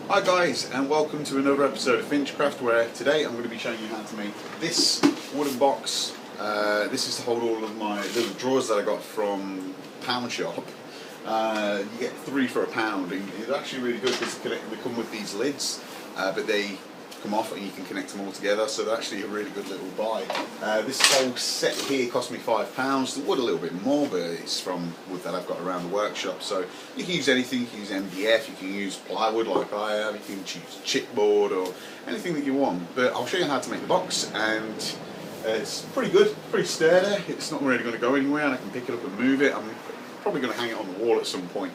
Hi guys, and welcome to another episode of Finchcraft, where today I'm going to be showing you how to make this wooden box. This is to hold all of my little drawers that I got from Pound Shop. You get 3 for £1, and it's actually really good because they come with these lids, but they come off and you can connect them all together, so they're actually a really good little buy. This whole set here cost me £5. The wood a little bit more, but it's from wood that I've got around the workshop, so you can use anything. You can use MDF, you can use plywood like I have, you can choose chipboard or anything that you want, but I'll show you how to make the box, and it's pretty good, pretty sturdy. It's not really going to go anywhere, and I can pick it up and move it. I'm probably going to hang it on the wall at some point,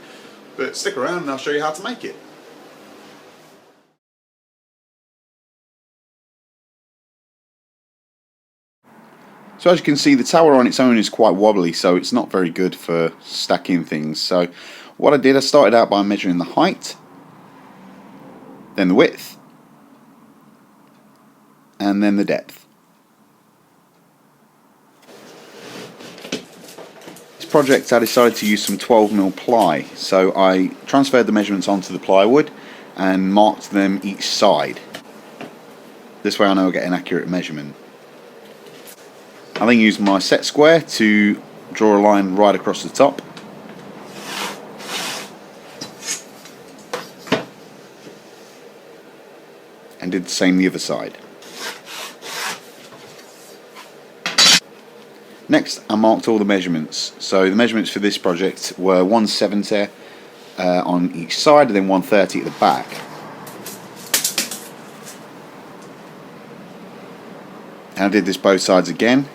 but stick around and I'll show you how to make it. So as you can see, the tower on its own is quite wobbly, so it's not very good for stacking things. So what I did, I started out by measuring the height, then the width, and then the depth. This project I decided to use some 12mm ply, so I transferred the measurements onto the plywood and marked them each side. This way I know I get an accurate measurement. I then used my set square to draw a line right across the top. And did the same the other side. Next, I marked all the measurements. So the measurements for this project were 170 on each side and then 130 at the back. And I did this both sides again.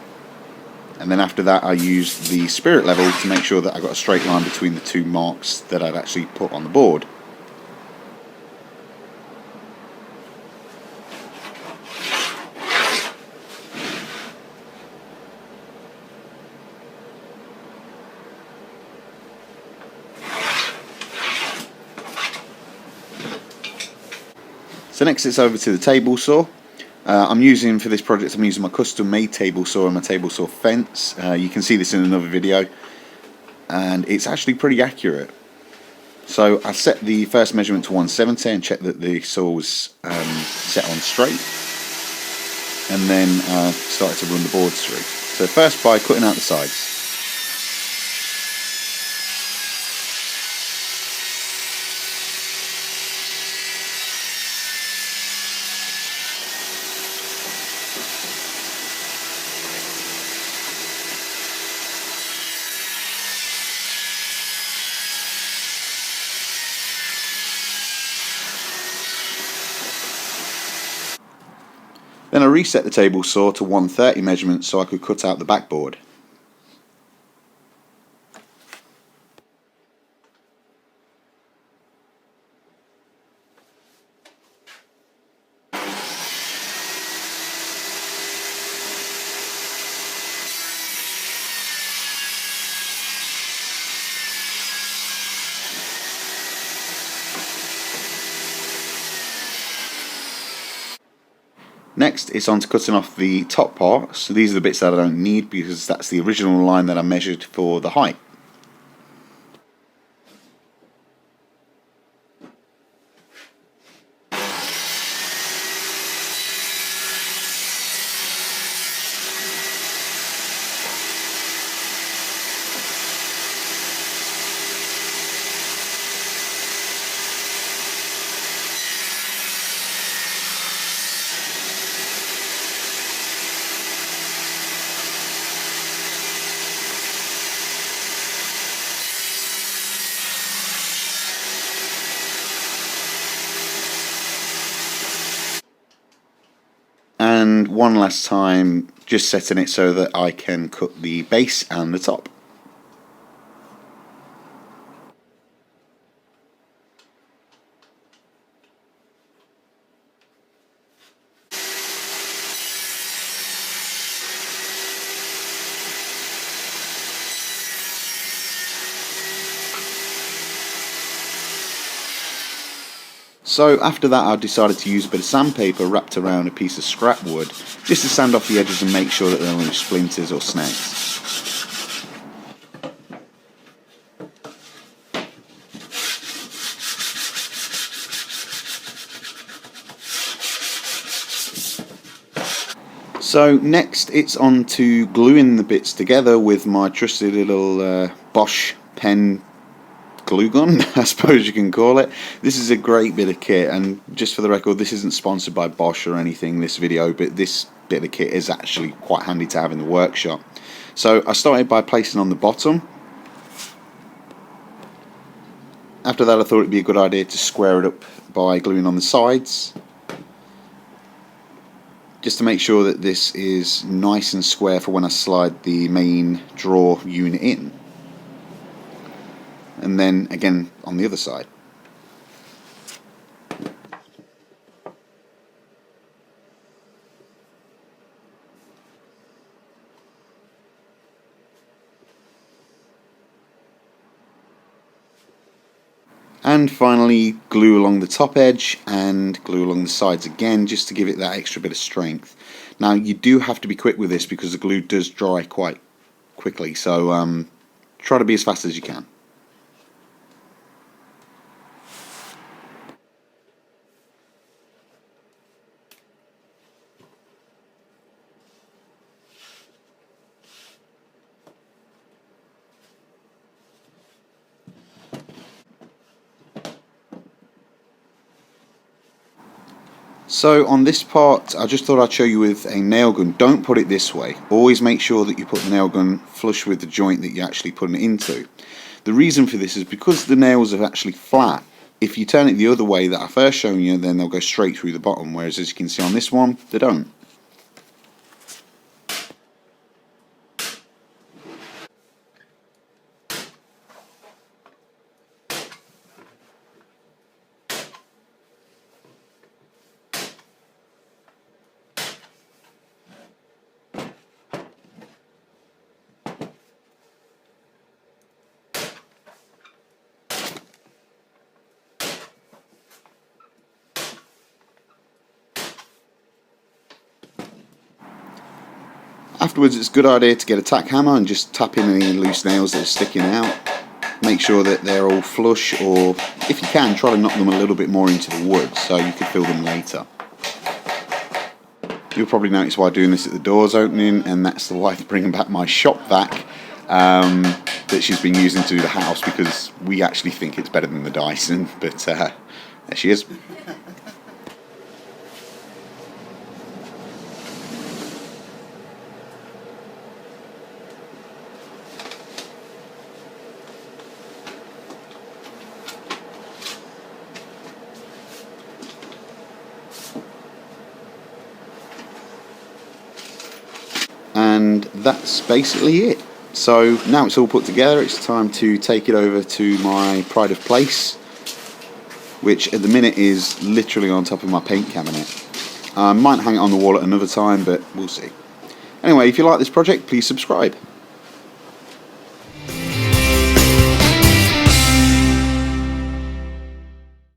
And then after that I used the spirit level to make sure that I got a straight line between the two marks that I'd actually put on the board. So next it's over to the table saw. I'm using for this project, I'm using my custom made table saw and my table saw fence. You can see this in another video, and it's actually pretty accurate. So I set the first measurement to 170 and checked that the saw was set on straight, and then started to run the boards through. So first by cutting out the sides. Then I reset the table saw to 130 measurements so I could cut out the backboard. Next, it's on to cutting off the top part. So these are the bits that I don't need because that's the original line that I measured for the height. And one last time, just setting it so that I can cut the base and the top. So after that I decided to use a bit of sandpaper wrapped around a piece of scrap wood just to sand off the edges and make sure that there are no splinters or snags. So next it's on to gluing the bits together with my trusty little Bosch pen glue gun, I suppose you can call it. This is a great bit of kit, and just for the record, this isn't sponsored by Bosch or anything, this video, but this bit of kit is actually quite handy to have in the workshop. So I started by placing on the bottom. After that I thought it'd be a good idea to square it up by gluing on the sides, just to make sure that this is nice and square for when I slide the main drawer unit in. And then again on the other side. And finally glue along the top edge and glue along the sides again, just to give it that extra bit of strength. Now you do have to be quick with this because the glue does dry quite quickly, so try to be as fast as you can. So on this part I just thought I'd show you with a nail gun. Don't put it this way. Always make sure that you put the nail gun flush with the joint that you're actually putting it into. The reason for this is because the nails are actually flat. If you turn it the other way that I first shown you, then they'll go straight through the bottom, whereas as you can see on this one, they don't. Afterwards it's a good idea to get a tack hammer and just tap in any loose nails that are sticking out. Make sure that they're all flush, or if you can, try to knock them a little bit more into the wood so you can fill them later. You'll probably notice why doing this at the door's opening, and that's the wife bringing back my shop vac that she's been using to the house because we actually think it's better than the Dyson, but there she is. And that's basically it. So now it's all put together, it's time to take it over to my pride of place, which at the minute is literally on top of my paint cabinet. I might hang it on the wall at another time, but we'll see. Anyway, if you like this project, please subscribe.